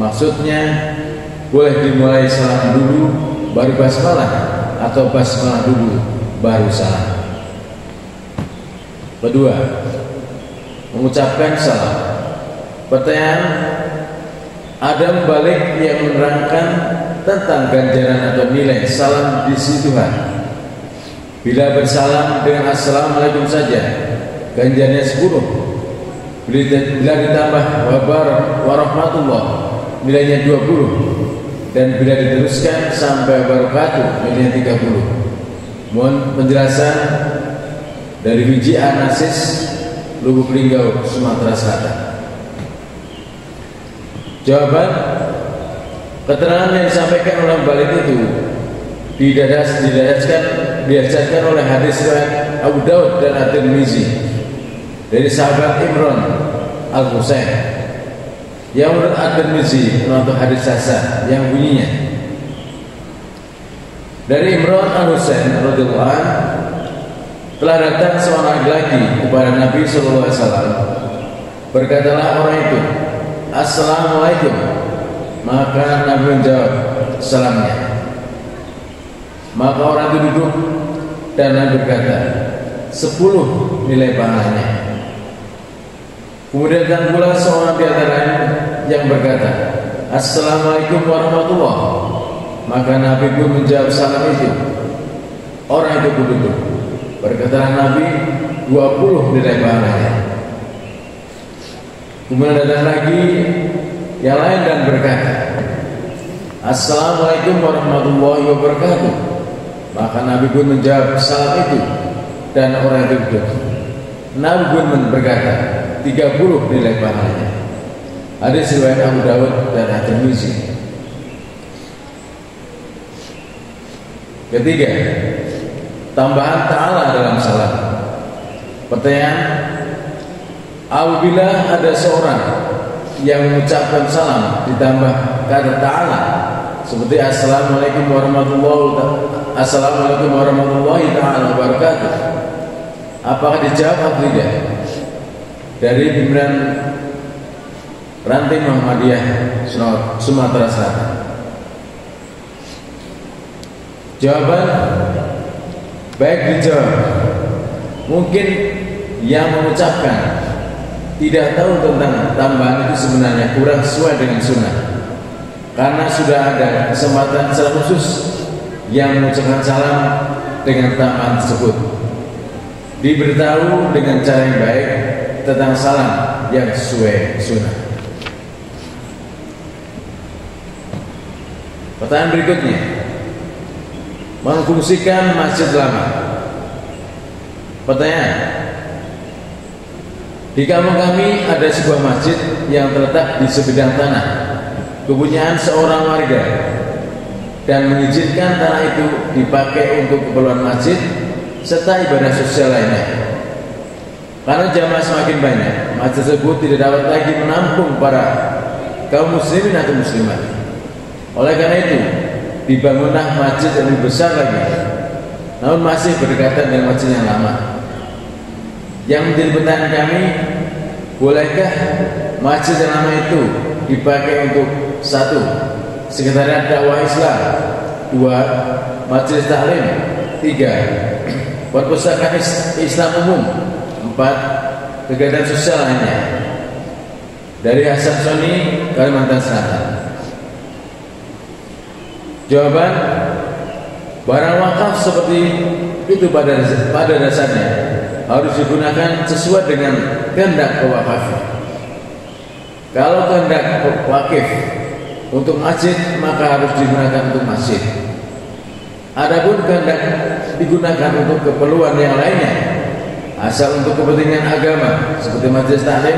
Maksudnya boleh dimulai salam dulu baru basmalah atau basmalah dulu baru salam. Kedua, mengucapkan salam. Pertanyaan, ada mubalik yang menerangkan tentang ganjaran atau nilai salam di sisi Tuhan. Bila bersalam dengan assalamualaikum saja, ganjarannya 10. Bila ditambah warahmatullah, nilainya 20. Dan bila diteruskan sampai barakatuh, nilainya 30. Mohon penjelasan dari Wiji Anasis, Lubuk Linggau, Sumatera Selatan. Jawaban, keterangan yang disampaikan oleh balik itu didasarkan oleh hadis riwayat Abu Daud dan At-Tirmizi dari sahabat Imran Al-Husain yang menurut At-Tirmizi menurut hadis hasan yang bunyinya, dari Imran Al-Husain radhiyallahu anhu, telah datang seorang laki-laki kepada Nabi sallallahu alaihi wasallam. Berkatalah orang itu, assalamualaikum. Maka Nabi menjawab salamnya. Maka orang itu duduk dan Nabi berkata, 10 nilai pahalanya. Kemudian datang pula seorang di antaranya yang berkata, assalamualaikum warahmatullah. Maka Nabi pun menjawab salam itu. Orang itu pun duduk. Berkatalah Nabi, 20 nilai pahalanya. Kemudian datang lagi yang lain dan berkata, assalamualaikum warahmatullahi wabarakatuh. Maka Nabi pun menjawab salam itu dan orang itu duduk. Nabi pun berkata, 30 nilai pahalanya. Hadis riwayat Abu Dawud dan At-Tirmizi. Ketiga, tambahan ta'ala dalam salam. Pertanyaan, apabila ada seorang yang mengucapkan salam ditambah kata ta'ala seperti assalamualaikum warahmatullahi ta'ala wabarakatuh, apakah dijawab atau tidak? Dari pimpinan Ranting Muhammadiyah Sumatera Selatan. Jawaban, baik dijawab. Mungkin yang mengucapkan tidak tahu tentang tambahan itu sebenarnya kurang sesuai dengan sunnah, karena sudah ada kesempatan secara khusus yang mengucapkan salam dengan tambahan tersebut. Diberitahu dengan cara yang baik tentang salam yang sesuai sunnah. Pertanyaan berikutnya, mengfungsikan masjid lama. Pertanyaan, di kampung kami ada sebuah masjid yang terletak di sebidang tanah kepunyaan seorang warga dan mengizinkan tanah itu dipakai untuk keperluan masjid serta ibadah sosial lainnya. Karena jamaah semakin banyak, masjid tersebut tidak dapat lagi menampung para kaum muslimin atau muslimat. Oleh karena itu, dibangunlah masjid yang lebih besar lagi, namun masih berdekatan dengan masjid yang lama. Yang menjadi pertanyaan kami, bolehkah masjid yang lama itu dipakai untuk 1. sekretariat dakwah Islam, 2. majelis taklim, 3. perpustakaan Islam umum, 4. kegiatan sosial lainnya. Dari Hasan Soni, Kalimantan Selatan. Jawaban, barang wakaf seperti itu pada dasarnya harus digunakan sesuai dengan kehendak pewakaf. Kalau kehendak wakif untuk masjid, maka harus digunakan untuk masjid. Adapun kehendak digunakan untuk keperluan yang lainnya, asal untuk kepentingan agama seperti majelis taklim,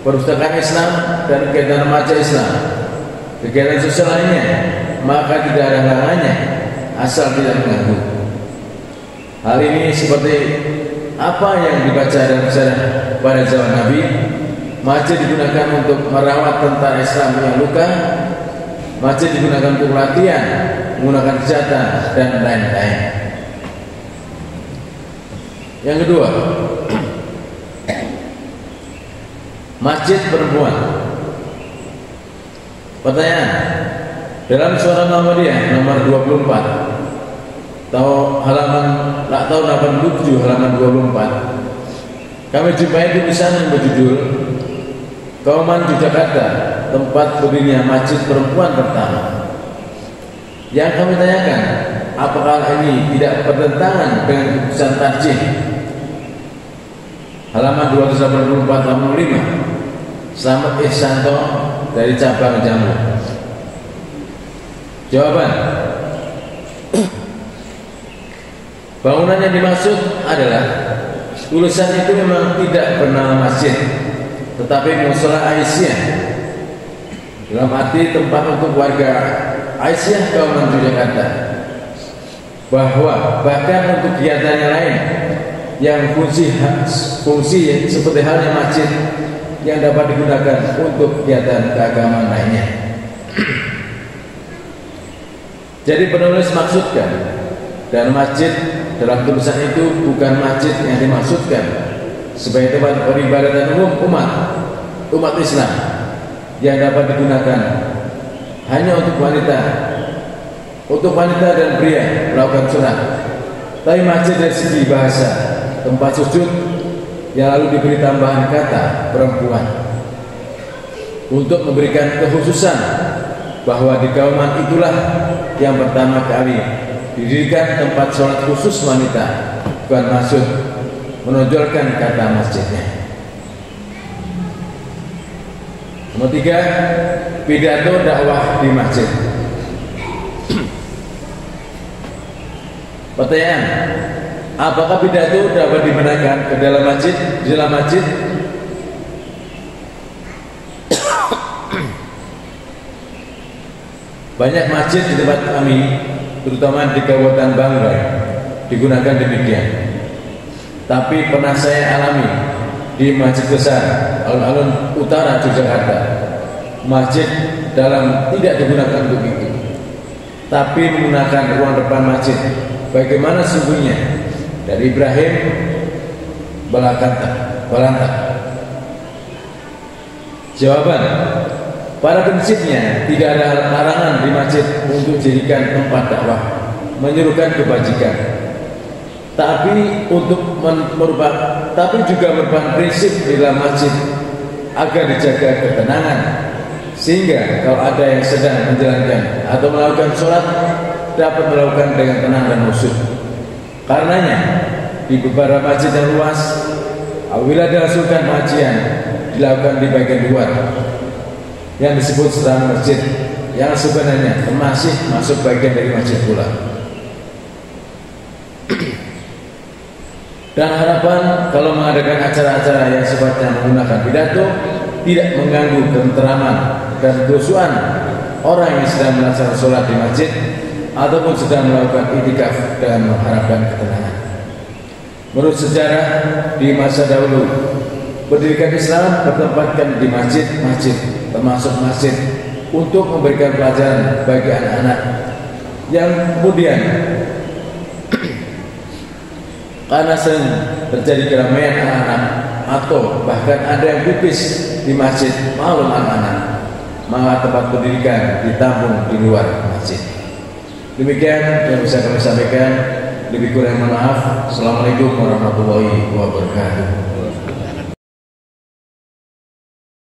perpustakaan Islam dan kegiatan remaja Islam, kegiatan sosial lainnya, maka tidak ada larangannya asal tidak mengganggu. Hal ini seperti apa yang dibaca dalam sejarah pada zaman Nabi. Masjid digunakan untuk merawat tentara Islam yang luka, masjid digunakan untuk latihan, menggunakan senjata dan lain-lain. Yang kedua, masjid perempuan. Pertanyaan, dalam Surah Muhammadiyah nomor 24 atau halaman 87 halaman 24, kami jumpai tulisan yang berjudul Kauman Yogyakarta, tempat berdirinya masjid perempuan pertama. Yang kami tanyakan, apakah ini tidak bertentangan dengan keputusan tarjih halaman 284-85 Slamet Ihsanto dari cabang Jammu? Jawaban, bangunan yang dimaksud adalah tulisan itu memang tidak bernama masjid, tetapi mushola Aisyah, dalam arti tempat untuk warga Aisyah Kauman Yogyakarta, bahwa bahkan untuk kegiatan yang lain yang fungsi seperti halnya masjid yang dapat digunakan untuk kegiatan keagamaan lainnya. Jadi penulis maksudkan, dan masjid dalam tulisan itu bukan masjid yang dimaksudkan sebagai tempat peribadatan umum umat Islam yang dapat digunakan hanya untuk wanita dan pria melakukan sholat, tapi masjid dari segi bahasa tempat sujud yang lalu diberi tambahan kata perempuan untuk memberikan kekhususan bahwa di Kauman itulah yang pertama kali didirikan tempat sholat khusus wanita, bukan maksud menonjolkan kata masjidnya. Nomor 3, pidato dakwah di masjid. Pertanyaan, apakah pidato dapat dibenarkan di dalam masjid? Banyak masjid di tempat kami, terutama di Kabupaten Banggai, digunakan demikian. Tapi pernah saya alami di Masjid Besar Alun-Alun Utara Yogyakarta, masjid dalam tidak digunakan untuk itu, tapi menggunakan ruang depan masjid bagaimana sungguhnya dari Ibrahim Balanta. Jawaban, pada prinsipnya tidak ada larangan di masjid untuk dijadikan tempat dakwah, menyerukan kebajikan, tapi juga merupakan prinsip di dalam masjid agar dijaga ketenangan, sehingga kalau ada yang sedang menjalankan atau melakukan sholat dapat melakukan dengan tenang dan khusyuk. Karenanya di beberapa masjid yang luas, apabila dilangsungkan pengajian dilakukan di bagian luar yang disebut setelah masjid, yang sebenarnya masih masuk bagian dari masjid pula. Dan harapan kalau mengadakan acara-acara yang sifatnya menggunakan pidato tidak mengganggu ketenteraman dan kekhusyuan orang yang sedang melaksanakan sholat di masjid ataupun sedang melakukan i'tikaf dan mengharapkan ketenangan. Menurut sejarah, di masa dahulu pendidikan Islam bertempatkan di masjid-masjid, termasuk masjid untuk memberikan pelajaran bagi anak-anak yang kemudian karena sering terjadi keramaian anak-anak atau bahkan ada yang pipis di masjid, maklum anak-anak, maka tempat pendidikan ditampung di luar masjid. Demikian yang bisa kami sampaikan. Lebih kurang mohon maaf. Assalamualaikum warahmatullahi wabarakatuh.